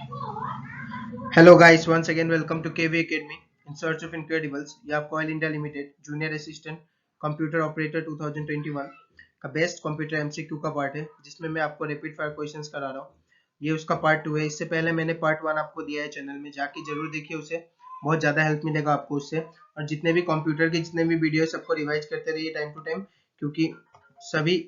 Hello guys, once again welcome to KV Academy in search of incredibles। ये आपको oil India limited junior assistant computer operator 2021 का best computer MCQ का part है, जिसमें मैं आपको रैपिड फायर क्वेश्चंस करा रहा हूँ। ये उसका पार्ट 2 है। इससे पहले मैंने पार्ट 1 आपको दिया है चैनल में, जाके जरूर देखिए उसे, बहुत ज़्यादा हेल्प मिलेगा आपको उससे। और जितने भी कंप्यूटर के जितने भी वीडियो सबको रिवाइज करते रहिए टाइम टू टाइम, क्योंकि सभी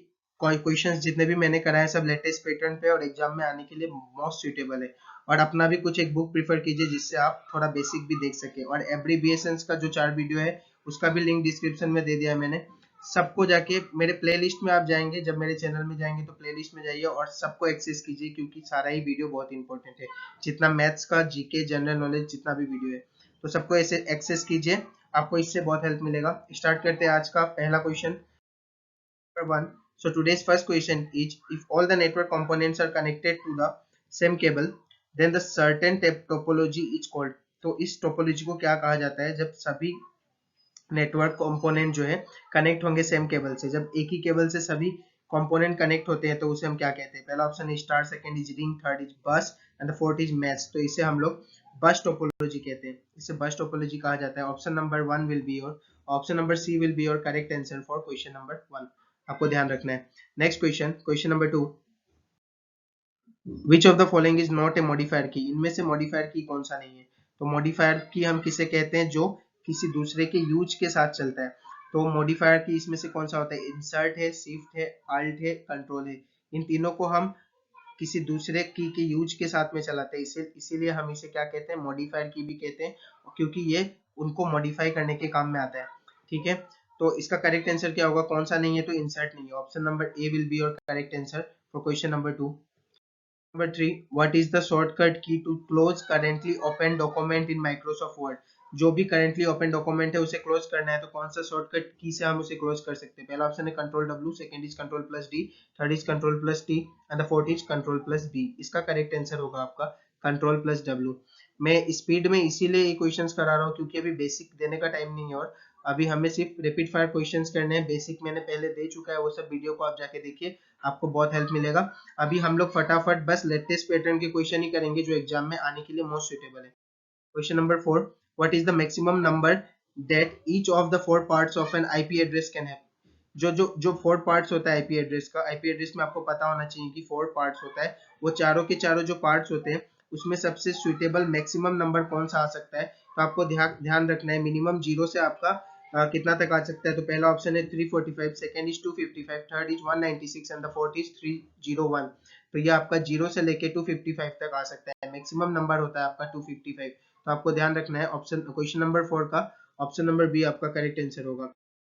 क्वेश्चंस जितने भी मैंने कराए सब लेटेस्ट पैटर्न पे और एग्जाम में आने के लिए मोस्ट सुटेबल है। और अपना भी कुछ एक बुक प्रीफर कीजिए जिससे आप थोड़ा बेसिक भी देख सके। और एब्रीविएशंस का जो 4 वीडियो है उसका भी लिंक डिस्क्रिप्शन में दे दिया है मैंने। सबको जाके मेरे प्लेलिस्ट में आप जाएंगे, जब मेरे चैनल में जाएंगे तो प्लेलिस्ट में जाइए और सबको एक्सेस कीजिए, क्योंकि सारा ही वीडियो बहुत इंपॉर्टेंट है। जितना मैथ्स का, जीके, जनरल नॉलेज जितना भी वीडियो है, तो सबको ऐसे एक्सेस कीजिए, आपको इससे बहुत हेल्प मिलेगा। स्टार्ट करते हैं आज का पहला question. Number 1. So today's first question is, if all the network components are connected to the same cable, then the certain topology is called। तो इस टोपोलॉजी को क्या कहा जाता है? जब सभी नेटवर्क कंपोनेंट जो है कनेक्ट होंगे सेम केबल से, जब एक ही केबल से सभी कंपोनेंट कनेक्ट होते हैं तो उसे हम क्या कहते हैं? पहला ऑप्शन है star, second is ring, third is bus and the fourth is match. तो इसे हम लोग बस टोपोलॉजी कहते हैं, इसे बस टोपोलॉजी कहा जाता है। Option number 1 will be your, option number C will be your correct answer for question number 1। आपको ध्यान रखना है। Next question, question number 2। Which of the following is not a modifier key? इनमें से मॉडिफायर की कौन सा नहीं है? तो मॉडिफायर की हम किसे कहते हैं? जो किसी दूसरे के यूज के साथ चलता है। तो मॉडिफायर की इसमें से कौन सा होता है? इंसर्ट है, शिफ्ट है, अल्ट है, कंट्रोल है। इन तीनों को हम किसी दूसरे की के यूज के साथ में चलाते हैं, इसीलिए हम इसे क्या कहते हैं? मॉडिफायर की भी कहते हैं, क्योंकि ये उनको मॉडिफाई करने के काम में आता है। ठीक है, तो इसका करेक्ट आंसर क्या होगा? कौन सा नहीं है? तो इंसर्ट नहीं है। Option number A will be your correct answer for question number 2। Number 3. What is the shortcut key to close currently open document in Microsoft Word? जो भी currently open document है उसे close करना है, तो कौन सा shortcut key से हम उसे close कर सकते हैं? पहला ऑप्शन है control W, second is control plus D, third is control plus T and the fourth is control plus B। इसका करेक्ट आंसर होगा आपका कंट्रोल प्लस W। मैं स्पीड में इसीलिए ये क्वेश्चंस करा रहा हूँ क्योंकि अभी बेसिक देने का टाइम नहीं है, और अभी हमें सिर्फ रैपिड फायर क्वेश्चंस करने हैं। बेसिक मैंने पहले दे चुका है, वो सब वीडियो को आप जाके देखिए, आपको बहुत हेल्प मिलेगा। अभी हम लोग फटाफट बस लेटेस्ट पैटर्न के क्वेश्चन ही करेंगे जो एग्जाम में आने के लिए मोस्ट सुटेबल है। Question number 4। What is the maximum number that each of the 4 parts of N IP address can have? जो 4 पार्ट्स होता है आईपी एड्रेस का, आईपी एड्रेस में आपको पता होना चाहिए कि 4 पार्ट्स होता है। वो चारों के चारों जो पार्ट्स होते हैं उसमें सबसे सुटेबल मैक्सिमम नंबर कौन सा आ सकता है? तो आपको ध्यान रखना है, मिनिमम 0 से आपका कितना तक आ सकता है? तो पहला ऑप्शन है 345, second is 255, third is 196 and the fourth is 301। तो ये आपका 0 से लेके 255 तक आ सकता है, मैक्सिमम नंबर होता है आपका 255। तो आपको ध्यान रखना है ऑप्शन क्वेश्चन नंबर 4 का ऑप्शन नंबर बी आपका करेक्ट आंसर होगा।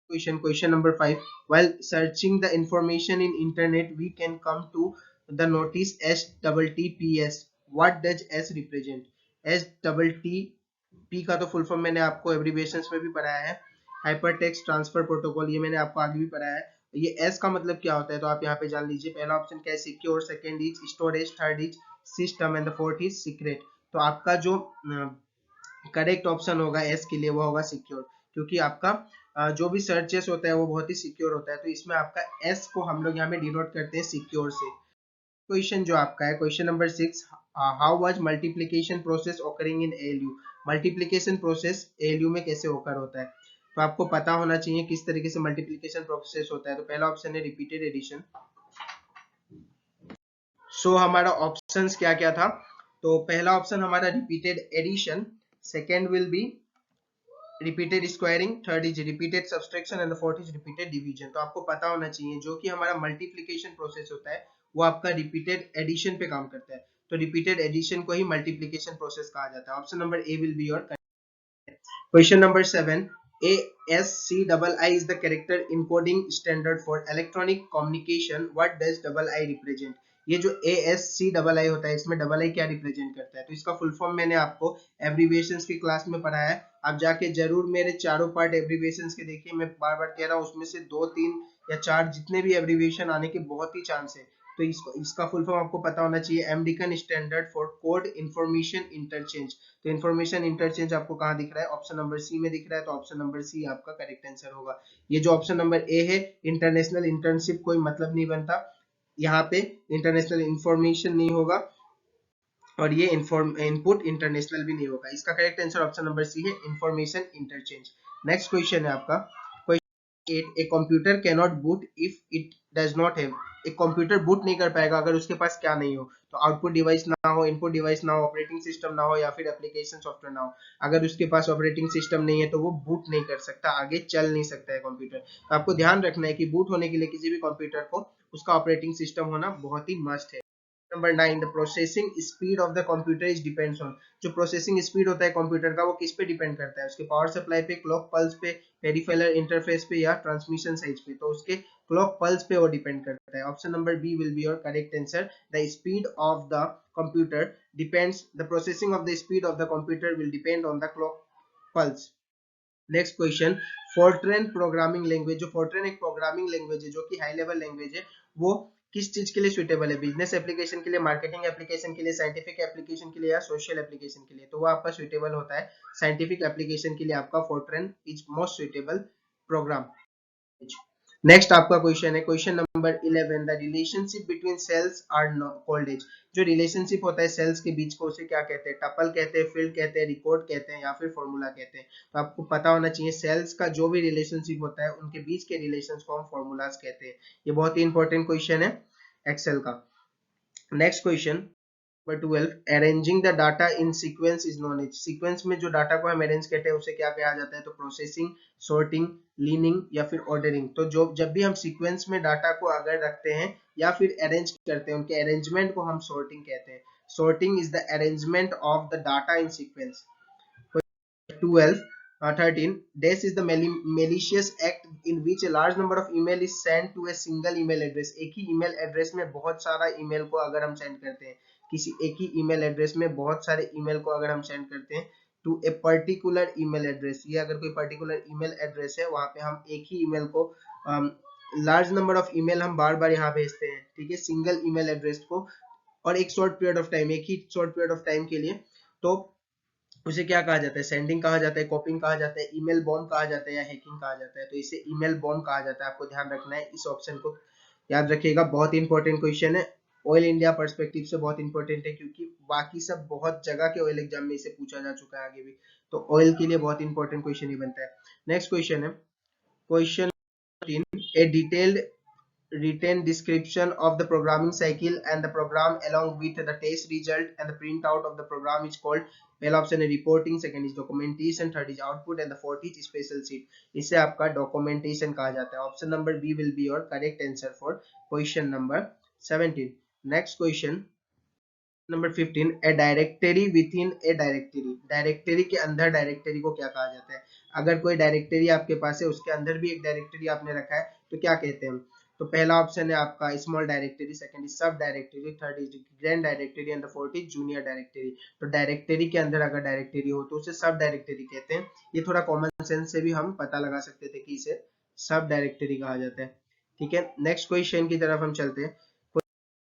Question number 5. While searching the information in internet, we can come to the notice HTTPS. What does S represent? HTTP का तो फुल फॉर्म मैंने आपको एब्रिविएशंस में भी पढ़ाया है, हाइपर टेक्स्ट ट्रांसफर प्रोटोकॉल, ये मैंने आपको आगे भी पढ़ाया है। ये S का मतलब क्या होता है तो आप यहाँ पे जान लीजिए। पहला ऑप्शन क्या है? Secure, second is storage, third is system and the fourth is secret. तो आपका जो करेक्ट ऑप्शन होगा एस के लिए वो होगा सिक्योर, क्योंकि आपका जो भी सर्चेस होता है वो बहुत ही सिक्योर होता है। तो इसमें आपका एस को हम लोग यहाँ पे डिनोट करते हैं सिक्योर से। क्वेश्चन जो आपका है question number 6। How was multiplication process occurring in ALU? Multiplication process ALU में कैसे ओकर होता है? तो आपको पता होना चाहिए किस तरीके से मल्टीप्लिकेशन प्रोसेस होता है। तो पहला ऑप्शन है रिपीटेड एडिशन। सो हमारा ऑप्शंस क्या क्या था? तो पहला ऑप्शन हमारा repeated addition, second will be repeated squaring, third is repeated subtraction and the fourth is repeated division. तो आपको पता होना चाहिए जो कि हमारा मल्टीप्लिकेशन प्रोसेस होता है वो आपका रिपीटेड एडिशन पे काम करता है। तो रिपीटेड एडिशन को ही मल्टीप्लिकेशन प्रोसेस कहा जाता है। Option number A will be your question number 7। ASCII is the character encoding standard for electronic communication. What does double I represent? ये जो ASCII होता है इसमें डबल आई क्या रिप्रेजेंट करता है? तो इसका फुल फॉर्म मैंने आपको एब्रीविएशंस की क्लास में पढ़ाया है, आप जाके जरूर मेरे चारों पार्ट एब्रीविएशंस के देखिए। मैं बार बार कह रहा हूँ उसमें से 2, 3 या 4 जितने भी एब्रीविएशन आने के बहुत ही चांस है। तो इसका फुल फॉर्म आपको पता होना चाहिए, American standard for code information interchange. तो इन्फॉर्मेशन इंटरचेंज आपको कहाँ दिख रहा है? ऑप्शन नंबर सी में दिख रहा है, तो ऑप्शन नंबर सी आपका करेक्ट आंसर होगा। ये जो ऑप्शन नंबर ए है, इंटरनेशनल इंटर्नशिप कोई मतलब नहीं बनता, यहाँ पे इंटरनेशनल इंफॉर्मेशन नहीं होगा, और ये इनपुट इंटरनेशनल भी नहीं होगा। इसका correct answer option number C है, इंफॉर्मेशन इंटरचेंज। नेक्स्ट क्वेश्चन है आपका question 8, a computer can not boot if it does not have. एक कंप्यूटर बूट नहीं कर पाएगा अगर उसके पास क्या नहीं हो, तो आउटपुट डिवाइस ना हो, इनपुट डिवाइस ना हो, ऑपरेटिंग सिस्टम ना हो, या फिर एप्लीकेशन सॉफ्टवेयर ना हो। अगर उसके पास ऑपरेटिंग सिस्टम नहीं है तो वो बूट नहीं कर सकता, आगे चल नहीं सकता है कंप्यूटर। तो आपको ध्यान रखना है कि बूट होने के लिए किसी भी कंप्यूटर को उसका ऑपरेटिंग सिस्टम होना बहुत ही मस्ट है। Number 9, the processing speed of the computer is depends on. जो प्रोसेसिंग स्पीड होता है कंप्यूटर का वो किस पे डिपेंड करता है? उसके पावर सप्लाई पे, क्लॉक पल्स पे, पेरिफेरल इंटरफेस पे, या ट्रांसमिशन साइज पे? तो उसके क्लॉक पल्स पे वो डिपेंड करता है। Option number B will be your correct answer. The speed of the computer depends, the processing of the speed of the computer will depend on the clock pulse. Next question, Fortran programming language. जो Fortran एक programming language है जो कि high level language है, वो किस चीज के लिए सुटेबल है? बिजनेस एप्लीकेशन के लिए, मार्केटिंग एप्लीकेशन के लिए, साइंटिफिक एप्लीकेशन के लिए, या सोशल एप्लीकेशन के लिए? तो वो आपका सुटेबल होता है साइंटिफिक एप्लीकेशन के लिए। आपका Fortran is most suitable program. Next आपका क्वेश्चन है question number 11, the relationship between cells are called as. जो रिलेशनशिप होता है सेल्स के बीच को, उसे क्या कहते हैं? टपल कहते हैं, फील्ड कहते हैं, रिकॉर्ड कहते हैं, या फिर फॉर्मूला कहते हैं? तो आपको पता होना चाहिए सेल्स का जो भी रिलेशनशिप होता है उनके बीच के रिलेशंस को हम फॉर्मूलाज कहते हैं। ये बहुत ही इंपॉर्टेंट क्वेश्चन है एक्सेल का। Next question number 12, arranging the data in sequence is known as. Sequence में जो डाटा को हम अरेंज करते हैं उसे क्या कहा जाता है? तो प्रोसेसिंग, सॉर्टिंग, लीनिंग, या फिर ऑर्डरिंग। तो जो जब भी हम सीक्वेंस में डाटा को अगर रखते हैं या फिर अरेंज करते हैं, उनके अरेंजमेंट को हम सॉर्टिंग कहते हैं। Sorting is the arrangement of the data in sequence. 12, 13, dash is the malicious act in which a large number of email is sent to a single email address। एक ही email address में बहुत सारा email को अगर हम send करते हैं, किसी एक ही email address में बहुत सारे email को अगर हम send करते हैं to a particular email address, ये अगर कोई particular email address है वहां पे हम एक ही email को लार्ज नंबर ऑफ ईमेल हम बार बार यहाँ भेजते हैं, ठीक है, सिंगल ईमेल एड्रेस को, और एक शॉर्ट पीरियड ऑफ टाइम, एक ही शॉर्ट पीरियड ऑफ टाइम के लिए, तो उसे क्या कहा जाता है? सेंडिंग कहा जाता है, कॉपिंग कहा जाता है, ईमेल बॉम्ब कहा जाता है, या हैकिंग कहा जाता है? तो इसे ईमेल बॉम्ब कहा जाता है। आपको ध्यान रखना है, इस ऑप्शन को याद रखिएगा, बहुत इंपॉर्टेंट क्वेश्चन है। ऑयल इंडिया पर्सपेक्टिव से बहुत इंपॉर्टेंट है, क्योंकि बाकी सब बहुत जगह के ऑयल एग्जाम में इसे पूछा जा चुका है आगे भी, तो ऑयल के लिए बहुत इंपॉर्टेंट क्वेश्चन ही बनता है। नेक्स्ट क्वेश्चन है question 13, A detailed written description of the programming cycle and the program along with the test result and the printout of the program is called, पहला ऑप्शन है reporting, second is documentation, third is output, and the fourth is special sheet. इसे आपका documentation कहा जाता है। Option number B will be your correct answer for question number 17। Next question number 15, a directory within a directory. Directory के अंदर directory को क्या कहा जाता है? अगर कोई डायरेक्टरी आपके पास है, उसके अंदर भी एक डायरेक्टरी आपने रखा है, तो क्या कहते हैं हम? तो पहला ऑप्शन है आपका स्मॉल डायरेक्टरी, सेकंड इज सब directory, third is grand directory, and the fourth is junior directory. तो डायरेक्टरी के अंदर अगर डायरेक्टरी हो तो उसे सब डायरेक्टरी कहते हैं। ये थोड़ा कॉमन सेंस से भी हम पता लगा सकते थे कि इसे सब डायरेक्टरी कहा जाता है, ठीक है। नेक्स्ट क्वेश्चन की तरफ हम चलते हैं।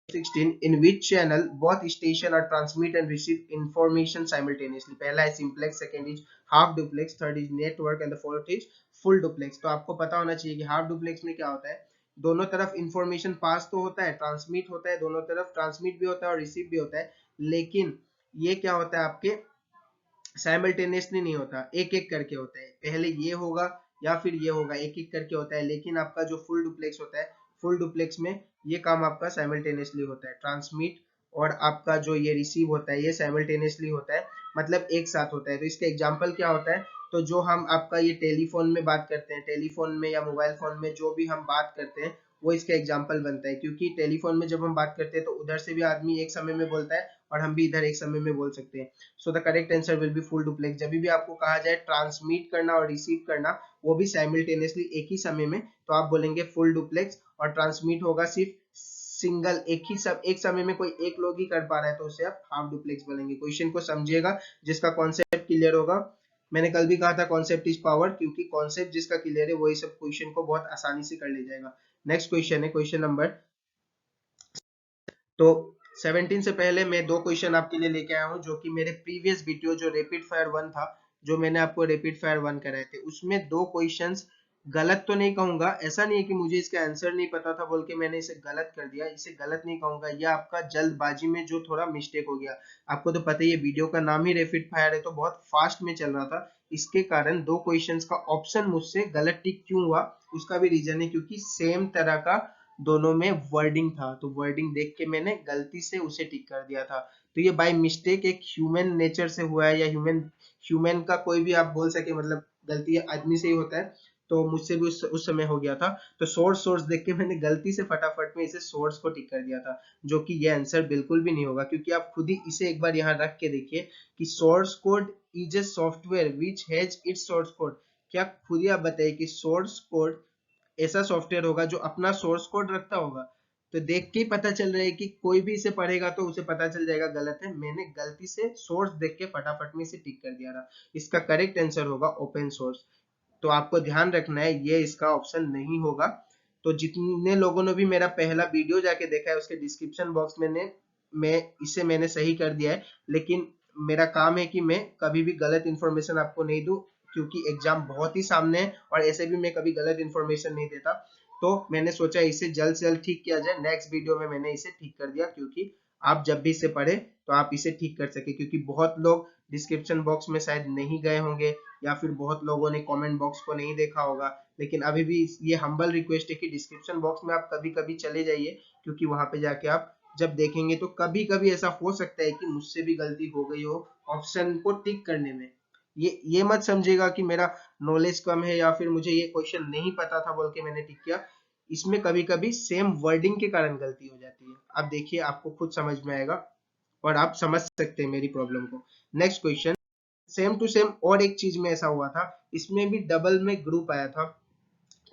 16, in which channel both station are transmit and receive information simultaneously। पहला है simplex, second is half duplex, third is network, and the fourth is full duplex. तो आपको पता होना चाहिए कि हाफ डुप्लेक्स में क्या होता है, दोनों तरफ इंफॉर्मेशन पास तो होता है, ट्रांसमिट होता है, दोनों तरफ ट्रांसमिट भी होता है और रिसीव भी होता है, लेकिन ये क्या होता है आपके साइमल्टेनियसली नहीं होता, एक एक करके होता है। पहले ये होगा या फिर ये होगा, एक एक करके होता है। लेकिन आपका जो फुल डुप्लेक्स होता है, फुल डुप्लेक्स में ये काम आपका साइमल्टेनियसली होता है, ट्रांसमिट और आपका जो ये रिसीव होता है ये साइमल्टेनियसली होता है, मतलब एक साथ होता है। तो इसका एग्जांपल क्या होता है? तो जो हम आपका ये टेलीफोन में बात करते हैं, टेलीफोन में या मोबाइल फोन में जो भी हम बात करते हैं वो इसका एग्जांपल बनता है, क्योंकि टेलीफोन में जब हम बात करते हैं तो उधर से भी आदमी एक समय में बोलता है और हम भी इधर एक समय में बोल सकते हैं। So the correct answer will be full duplex. जब भी आपको कहा जाए ट्रांसमिट करना और रिसीव करना वो भी साइमल्टेनियसली एक ही समय में, तो आप बोलेंगे फुल डुप्लेक्स। और ट्रांसमिट होगा सिर्फ सिंगल, एक समय में कोई एक लोग ही कर पा रहा है, तो उसे आप हाफ डुप्लेक्स बोलेंगे। क्वेश्चन को समझिएगा, जिसका कॉन्सेप्ट क्लियर होगा, मैंने कल भी कहा था कॉन्सेप्ट इज पावर, क्योंकि कॉन्सेप्ट जिसका क्लियर है वही सब क्वेश्चन को बहुत आसानी से कर ले जाएगा। नेक्स्ट क्वेश्चन है क्वेश्चन नंबर, तो 17 से पहले मैं दो क्वेश्चन आपके लिए लेके आया हूं, जो कि मेरे प्रीवियस वीडियो जो रैपिड फायर 1 था, जो मैंने आपको रैपिड फायर 1 कराए थे, उसमें दो क्वेश्चंस गलत तो नहीं कहूंगा, ऐसा नहीं है कि मुझे इसका आंसर नहीं पता था बोल के मैंने इसे गलत कर दिया, इसे गलत नहीं कहूंगा, यह आपका जल्दबाजी में जो थोड़ा मिस्टेक हो गया। आपको तो पता ही है वीडियो का नाम ही रैपिड फायर है, तो बहुत फास्ट में चल रहा था, इसके कारण दो क्वेश्चंस का ऑप्शन मुझसे गलत टिक क्यों हुआ उसका भी रीजन है, क्योंकि सेम तरह का दोनों में वर्डिंग था, तो वर्डिंग देख के मैंने गलती से उसे टिक कर दिया था। तो ये बाय मिस्टेक एक ह्यूमन नेचर से हुआ है, या ह्यूमन ह्यूमन का कोई भी आप बोल सके, मतलब गलती आदमी से ही होता है, तो मुझसे भी उस समय हो गया था। तो सोर्स देख के मैंने गलती से फटाफट में इसे सोर्स को टिक कर दिया था, जो कि ये आंसर बिल्कुल भी नहीं होगा, क्योंकि आप खुद ही इसे एक बार यहाँ रख के देखिए कि source code is a software which has its source code. क्या खुद ही आप बताइए कि सोर्स कोड ऐसा सॉफ्टवेयर होगा जो अपना सोर्स कोड रखता होगा? तो देख के ही पता चल रहा है कि कोई भी इसे पढ़ेगा तो उसे पता चल जाएगा गलत है, मैंने गलती से सोर्स देख के फटाफट में इसे टिक कर दिया था। इसका करेक्ट आंसर होगा ओपन सोर्स। तो आपको ध्यान रखना है, ये इसका ऑप्शन नहीं होगा। तो जितने लोगों ने भी मेरा पहला वीडियो जाके देखा है उसके डिस्क्रिप्शन बॉक्स में मैंने सही कर दिया है, लेकिन मेरा काम है कि मैं कभी भी गलत इंफॉर्मेशन आपको नहीं दूं, क्योंकि एग्जाम बहुत ही सामने है और ऐसे भी मैं कभी गलत इंफॉर्मेशन नहीं देता। तो मैंने सोचा इसे जल्द से जल्द ठीक किया जाए, नेक्स्ट वीडियो में मैंने इसे ठीक कर दिया, क्योंकि आप जब भी इसे पढ़े तो आप इसे ठीक कर सके, क्योंकि बहुत लोग डिस्क्रिप्शन बॉक्स में शायद नहीं गए होंगे, या फिर बहुत लोगों ने कमेंट बॉक्स को नहीं देखा होगा, लेकिन अभी भी ये हम्बल रिक्वेस्ट है कि डिस्क्रिप्शन बॉक्स में आप कभी कभी चले जाइए, क्योंकि वहां पे जाके आप जब देखेंगे तो कभी कभी ऐसा हो सकता है कि मुझसे भी गलती हो गई हो ऑप्शन को टिक करने में। ये मत समझिएगा कि मेरा नॉलेज कम है या फिर मुझे ये क्वेश्चन नहीं पता था बोल के मैंने टिक किया, इसमें कभी कभी सेम वर्डिंग के कारण गलती हो जाती है। अब देखिए आपको खुद समझ में आएगा और आप समझ सकते हैं मेरी प्रॉब्लम को। Next question, same to same और एक चीज में ऐसा हुआ था, इसमें भी डबल में ग्रुप आया था,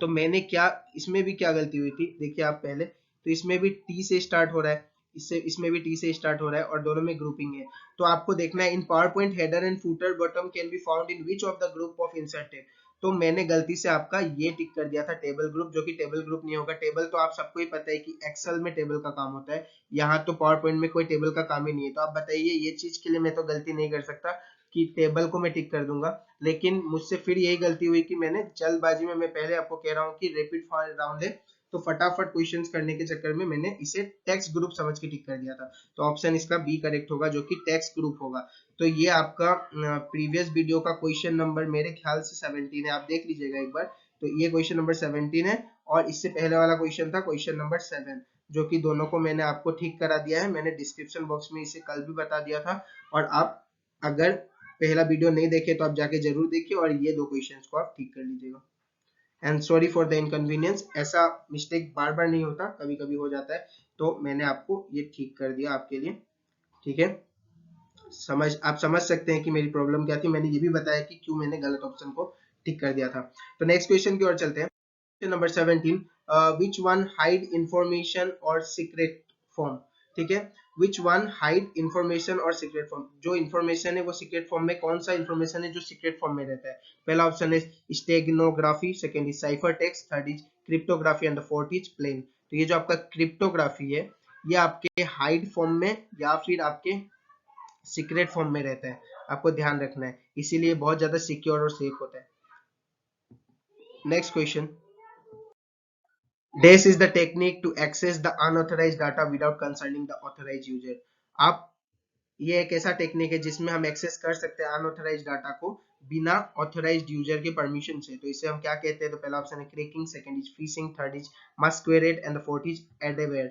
तो मैंने क्या, इसमें भी क्या गलती हुई थी देखिए आप पहले, तो इसमें भी टी से स्टार्ट हो रहा है, इसमें भी टी से स्टार्ट हो रहा है और दोनों में ग्रुपिंग है। तो आपको देखना है in PowerPoint header and footer bottom can be found in which of the group of inserted. तो मैंने गलती से आपका ये टिक कर दिया था टेबल ग्रुप, जो कि टेबल ग्रुप नहीं होगा। टेबल तो आप सबको ही पता है कि एक्सेल में टेबल का काम होता है, यहाँ तो पावर पॉइंट में कोई टेबल का काम ही नहीं है। तो आप बताइए, ये चीज के लिए मैं तो गलती नहीं कर सकता कि टेबल को मैं टिक कर दूंगा, लेकिन मुझसे फिर यही गलती हुई कि मैंने जल्दबाजी में, मैं पहले आपको कह रहा हूँ कि रैपिड फायर राउंड है, तो फटाफट क्वेश्चंस करने के चक्कर में मैंने इसे टेक्स्ट ग्रुप समझ के टिक कर दिया था। तो ऑप्शन इसका बी करेक्ट होगा, जो कि टेक्स्ट ग्रुप होगा। तो ये आपका प्रीवियस वीडियो का क्वेश्चन नंबर मेरे ख्याल से 17 है, आप देख लीजिएगा एक बार। तो ये क्वेश्चन नंबर 17 है, और इससे पहले वाला क्वेश्चन था क्वेश्चन नंबर 7, जो कि दोनों को मैंने आपको ठीक करा दिया है। मैंने डिस्क्रिप्शन बॉक्स में इसे कल भी बता दिया था, और आप अगर पहला वीडियो नहीं देखे तो आप जाके जरूर देखिए और ये दो क्वेश्चंस को आप ठीक कर लीजिएगा। And sorry for the inconvenience, ऐसा मिस्टेक बार बार नहीं होता, कभी कभी हो जाता है, तो मैंने आपको ये ठीक कर दिया आपके लिए। ठीक है, आप समझ सकते हैं कि मेरी प्रॉब्लम क्या थी, मैंने ये भी बताया कि क्यों मैंने गलत ऑप्शन को टिक कर दिया था। तो नेक्स्ट क्वेश्चन की ओर चलते हैं। Question number 17, which one hide information और सीक्रेट फॉर्म। ठीक है, विच वन हाइड इंफॉर्मेशन और सीक्रेट फॉर्म, जो इंफॉर्मेशन है वो सीक्रेट फॉर्म में, कौन सा इंफॉर्मेशन है जो सीक्रेट फॉर्म में रहता है? पहला ऑप्शन है steganography, second is cipher text, third is cryptography and the fourth is plain. तो ये जो आपका क्रिप्टोग्राफी है, ये आपके हाइड फॉर्म में या फिर आपके सीक्रेट फॉर्म में रहता है, आपको ध्यान रखना है, इसीलिए बहुत ज्यादा सिक्योर और सेफ होता है। Next question, This is the technique to access the unauthorized data without concerning the authorized user। आप, ये एक ऐसा टेक्निक है जिसमें हम एक्सेस कर सकते हैं अनऑथराइज्ड डाटा को बिना ऑथराइज्ड यूजर के परमिशन से। तो इसे हम क्या कहते हैं? तो पहला ऑप्शन है cracking, second is phishing, third is masquerade and the fourth is adware.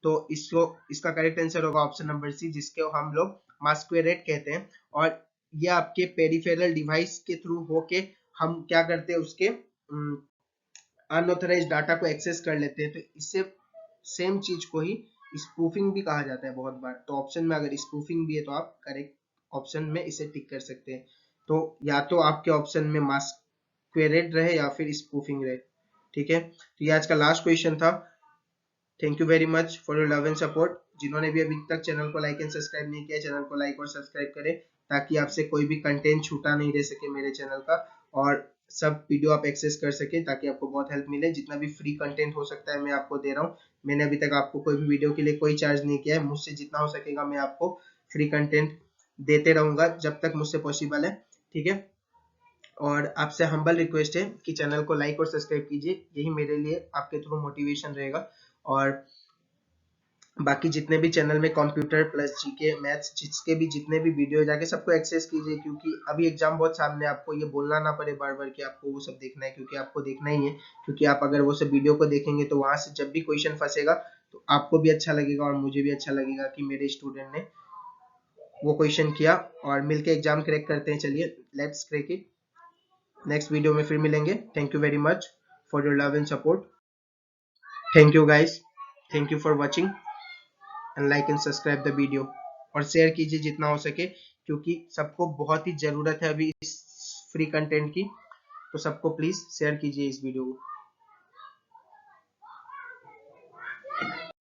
तो इसका करेक्ट आंसर होगा ऑप्शन नंबर सी, जिसको हम लोग मास्क्वेरेड कहते हैं। और ये आपके पेरिफेरल डिवाइस के थ्रू होके हम क्या करते हैं, उसके अनऑथराइज्ड डाटा को एक्सेस कर लेते हैं। तो इससे सेम चीज को ही स्पूफिंग भी कहा जाता है बहुत बार। तो ऑप्शन में अगर स्पूफिंग भी है तो आप करेक्ट ऑप्शन में इसे टिक कर सकते हैं। तो या तो आपके ऑप्शन में मास्क्वेरेड रहे या फिर स्पूफिंग रहे। ठीक है, तो ये आज का लास्ट क्वेश्चन था। Thank you very much for your love and support. जिन्होंने भी अभी तक चैनल को लाइक एंड सब्सक्राइब नहीं किया, चैनल को लाइक और सब्सक्राइब करें, ताकि आपसे कोई भी कंटेंट छूटा नहीं रह सके मेरे चैनल का, और सब वीडियो आप एक्सेस कर सके, ताकि आपको बहुत हेल्प मिले। जितना भी फ्री कंटेंट हो सकता है मैं आपको दे रहा हूँ। मैंने अभी तक आपको कोई भी वीडियो के लिए कोई चार्ज नहीं किया है, मुझसे जितना हो सकेगा मैं आपको फ्री कंटेंट देते रहूंगा जब तक मुझसे पॉसिबल है। ठीक है, और आपसे हम्बल रिक्वेस्ट है कि चैनल को लाइक और सब्सक्राइब कीजिए, यही मेरे लिए आपके थ्रू मोटिवेशन रहेगा। और बाकी जितने भी चैनल में कंप्यूटर प्लस जीके मैथ्स जिसके भी जितने भी वीडियो जाके सबको एक्सेस कीजिए, क्योंकि अभी एग्जाम बहुत सामने, आपको ये बोलना ना पड़े बार बार कि आपको वो सब देखना है, क्योंकि आपको देखना ही है। क्योंकि आप अगर वो सब वीडियो को देखेंगे तो वहां से जब भी क्वेश्चन फंसेगा तो आपको भी अच्छा लगेगा और मुझे भी अच्छा लगेगा कि मेरे स्टूडेंट ने वो क्वेश्चन किया, और मिलके एग्जाम क्रैक करते हैं। चलिए, let's crack it. Next video में फिर मिलेंगे। Thank you very much for your love and support. Thank you guys, thank you for watching and like and subscribe the video, और शेयर कीजिए जितना हो सके, क्योंकि सबको बहुत ही जरूरत है अभी इस फ्री कंटेंट की। तो सबको प्लीज शेयर कीजिए इस वीडियो को।